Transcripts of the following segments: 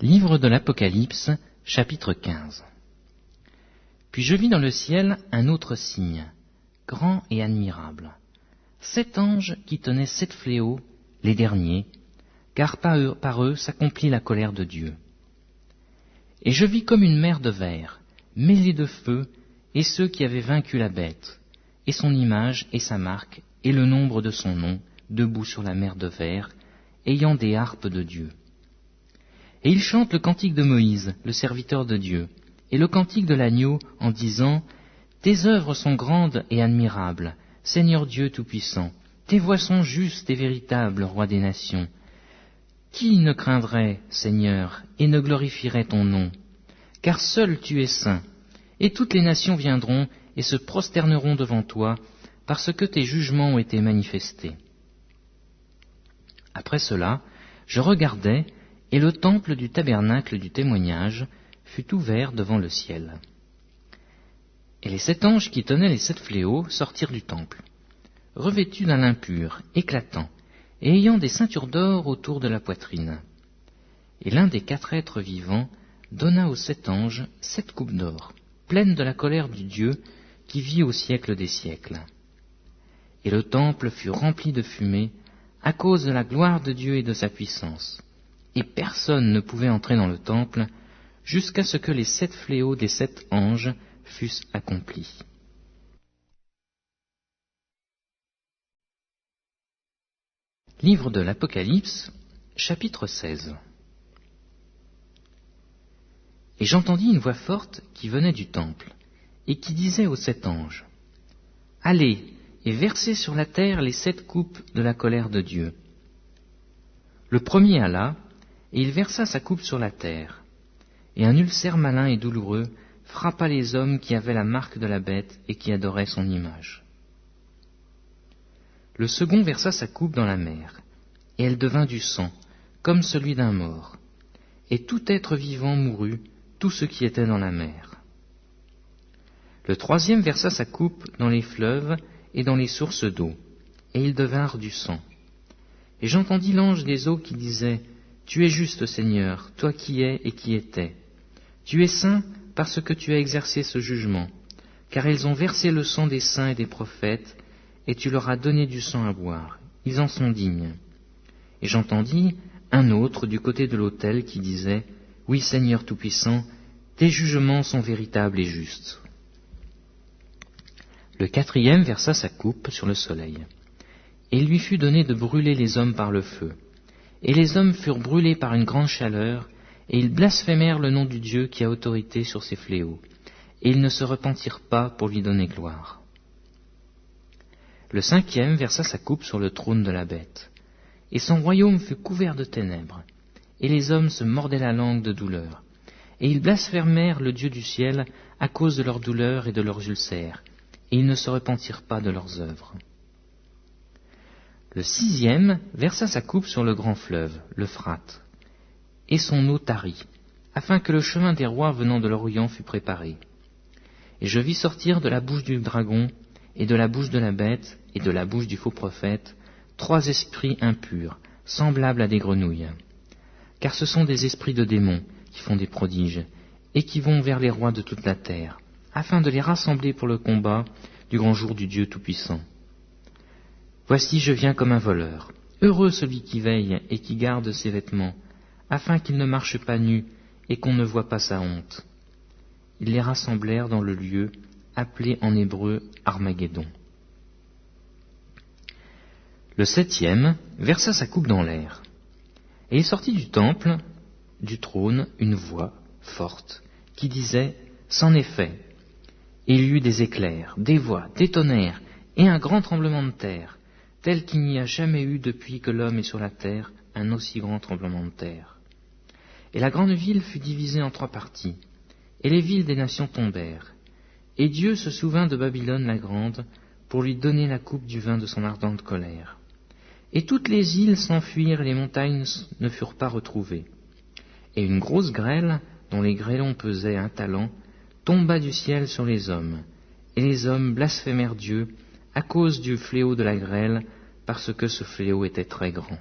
Livre de l'Apocalypse, chapitre 15. Puis je vis dans le ciel un autre signe, grand et admirable. 7 anges qui tenaient 7 fléaux, les derniers, car par eux s'accomplit la colère de Dieu. Et je vis comme une mer de verre, mêlée de feu, et ceux qui avaient vaincu la bête, et son image et sa marque, et le nombre de son nom, debout sur la mer de verre, ayant des harpes de Dieu. Et ils chantent le cantique de Moïse, le serviteur de Dieu, et le cantique de l'agneau, en disant « Tes œuvres sont grandes et admirables, Seigneur Dieu Tout-Puissant, tes voies sont justes et véritables, Roi des nations. Qui ne craindrait, Seigneur, et ne glorifierait ton nom? Car seul tu es saint, et toutes les nations viendront et se prosterneront devant toi, parce que tes jugements ont été manifestés. » Après cela, je regardai, et le temple du tabernacle du témoignage fut ouvert devant le ciel. Et les 7 anges qui tenaient les 7 fléaux sortirent du temple, revêtus d'un lin pur, éclatant, et ayant des ceintures d'or autour de la poitrine. Et l'un des 4 êtres vivants donna aux 7 anges 7 coupes d'or, pleines de la colère du Dieu qui vit au siècle des siècles. Et le temple fut rempli de fumée à cause de la gloire de Dieu et de sa puissance. Et personne ne pouvait entrer dans le temple jusqu'à ce que les 7 fléaux des 7 anges fussent accomplis. Livre de l'Apocalypse, chapitre 16. Et j'entendis une voix forte qui venait du temple, et qui disait aux 7 anges, « Allez, et versez sur la terre les 7 coupes de la colère de Dieu. » Le premier alla, et il versa sa coupe sur la terre, et un ulcère malin et douloureux frappa les hommes qui avaient la marque de la bête et qui adoraient son image. Le second versa sa coupe dans la mer, et elle devint du sang, comme celui d'un mort, et tout être vivant mourut, tout ce qui était dans la mer. Le troisième versa sa coupe dans les fleuves et dans les sources d'eau, et ils devinrent du sang. Et j'entendis l'ange des eaux qui disait, « Tu es juste, Seigneur, toi qui es et qui étais. Tu es saint parce que tu as exercé ce jugement, car ils ont versé le sang des saints et des prophètes, et tu leur as donné du sang à boire. Ils en sont dignes. » Et j'entendis un autre du côté de l'autel qui disait, « Oui, Seigneur Tout-Puissant, tes jugements sont véritables et justes. » Le quatrième versa sa coupe sur le soleil, et il lui fut donné de brûler les hommes par le feu. Et les hommes furent brûlés par une grande chaleur, et ils blasphémèrent le nom du Dieu qui a autorité sur ces fléaux, et ils ne se repentirent pas pour lui donner gloire. Le cinquième versa sa coupe sur le trône de la bête, et son royaume fut couvert de ténèbres, et les hommes se mordaient la langue de douleur, et ils blasphémèrent le Dieu du ciel à cause de leur douleur et de leurs ulcères, et ils ne se repentirent pas de leurs œuvres. Le sixième versa sa coupe sur le grand fleuve, l'Euphrate, et son eau tarit, afin que le chemin des rois venant de l'Orient fût préparé. Et je vis sortir de la bouche du dragon, et de la bouche de la bête, et de la bouche du faux prophète, 3 esprits impurs, semblables à des grenouilles. Car ce sont des esprits de démons qui font des prodiges, et qui vont vers les rois de toute la terre, afin de les rassembler pour le combat du grand jour du Dieu Tout-Puissant. Voici, je viens comme un voleur. Heureux celui qui veille et qui garde ses vêtements, afin qu'il ne marche pas nu et qu'on ne voie pas sa honte. Ils les rassemblèrent dans le lieu appelé en hébreu Armageddon. Le septième versa sa coupe dans l'air, et il sortit du temple, du trône, une voix forte qui disait « C'en est fait !» Et il y eut des éclairs, des voix, des tonnerres et un grand tremblement de terre, tel qu'il n'y a jamais eu depuis que l'homme est sur la terre un aussi grand tremblement de terre. Et la grande ville fut divisée en 3 parties, et les villes des nations tombèrent. Et Dieu se souvint de Babylone la grande, pour lui donner la coupe du vin de son ardente colère. Et toutes les îles s'enfuirent, et les montagnes ne furent pas retrouvées. Et une grosse grêle, dont les grêlons pesaient 1 talent, tomba du ciel sur les hommes, et les hommes blasphémèrent Dieu à cause du fléau de la grêle, parce que ce fléau était très grand.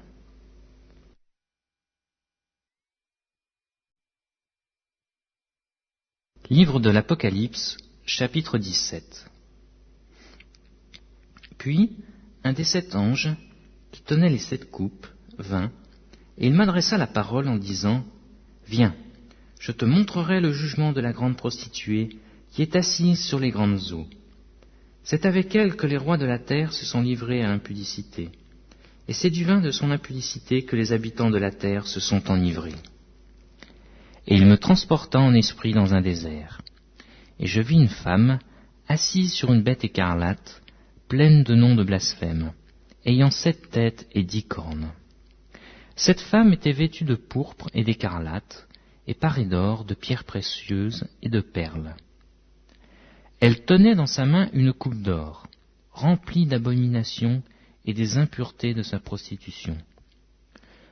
Livre de l'Apocalypse, chapitre 17. Puis, un des 7 anges, qui tenait les 7 coupes, vint, et il m'adressa la parole en disant, « Viens, je te montrerai le jugement de la grande prostituée, qui est assise sur les grandes eaux. C'est avec elle que les rois de la terre se sont livrés à l'impudicité, et c'est du vin de son impudicité que les habitants de la terre se sont enivrés. » Et il me transporta en esprit dans un désert. Et je vis une femme, assise sur une bête écarlate, pleine de noms de blasphème, ayant 7 têtes et 10 cornes. Cette femme était vêtue de pourpre et d'écarlate, et parée d'or, de pierres précieuses et de perles. Elle tenait dans sa main une coupe d'or, remplie d'abominations et des impuretés de sa prostitution.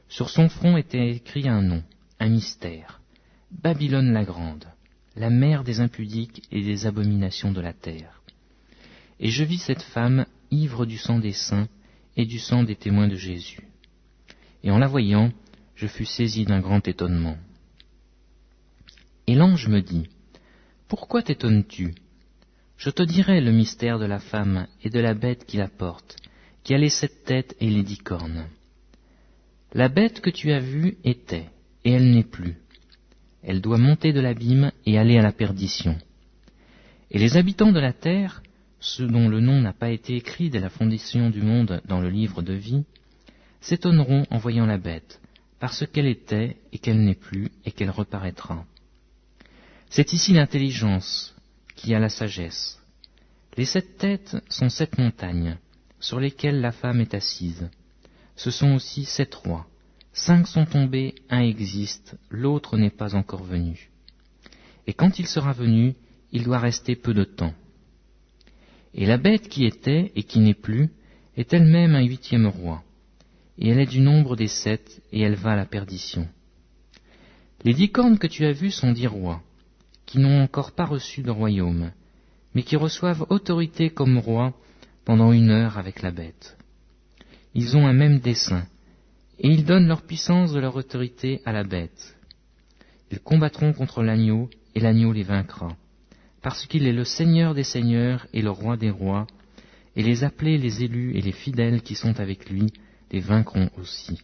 Sur son front était écrit un nom, un mystère, Babylone la grande, la mère des impudiques et des abominations de la terre. Et je vis cette femme ivre du sang des saints et du sang des témoins de Jésus. Et en la voyant, je fus saisi d'un grand étonnement. Et l'ange me dit, « Pourquoi t'étonnes-tu ? Je te dirai le mystère de la femme et de la bête qui la porte, qui a les 7 têtes et les 10 cornes. La bête que tu as vue était, et elle n'est plus. Elle doit monter de l'abîme et aller à la perdition. Et les habitants de la terre, ceux dont le nom n'a pas été écrit dès la fondation du monde dans le livre de vie, s'étonneront en voyant la bête, parce qu'elle était et qu'elle n'est plus et qu'elle reparaîtra. C'est ici l'intelligence qui a la sagesse. Les 7 têtes sont 7 montagnes, sur lesquelles la femme est assise. Ce sont aussi 7 rois. 5 sont tombés, un existe, l'autre n'est pas encore venu. Et quand il sera venu, il doit rester peu de temps. Et la bête qui était et qui n'est plus est elle-même un 8e roi, et elle est du nombre des 7, et elle va à la perdition. Les 10 cornes que tu as vues sont 10 rois, qui n'ont encore pas reçu de royaume, mais qui reçoivent autorité comme rois pendant 1 heure avec la bête. Ils ont un même dessein, et ils donnent leur puissance de leur autorité à la bête. Ils combattront contre l'agneau, et l'agneau les vaincra, parce qu'il est le Seigneur des seigneurs et le Roi des rois, et les appelés, les élus et les fidèles qui sont avec lui les vaincront aussi.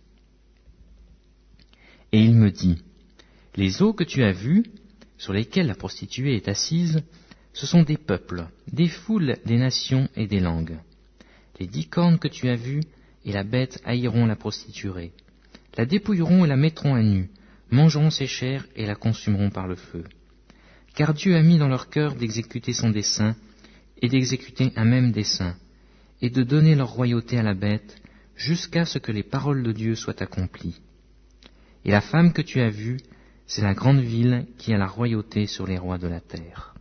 Et il me dit, « Les eaux que tu as vues, sur lesquelles la prostituée est assise, ce sont des peuples, des foules, des nations et des langues. Les 10 cornes que tu as vues, et la bête haïront la prostituée, la dépouilleront et la mettront à nu, mangeront ses chairs et la consumeront par le feu. Car Dieu a mis dans leur cœur d'exécuter son dessein, et d'exécuter un même dessein, et de donner leur royauté à la bête, jusqu'à ce que les paroles de Dieu soient accomplies. Et la femme que tu as vue, c'est la grande ville qui a la royauté sur les rois de la terre. »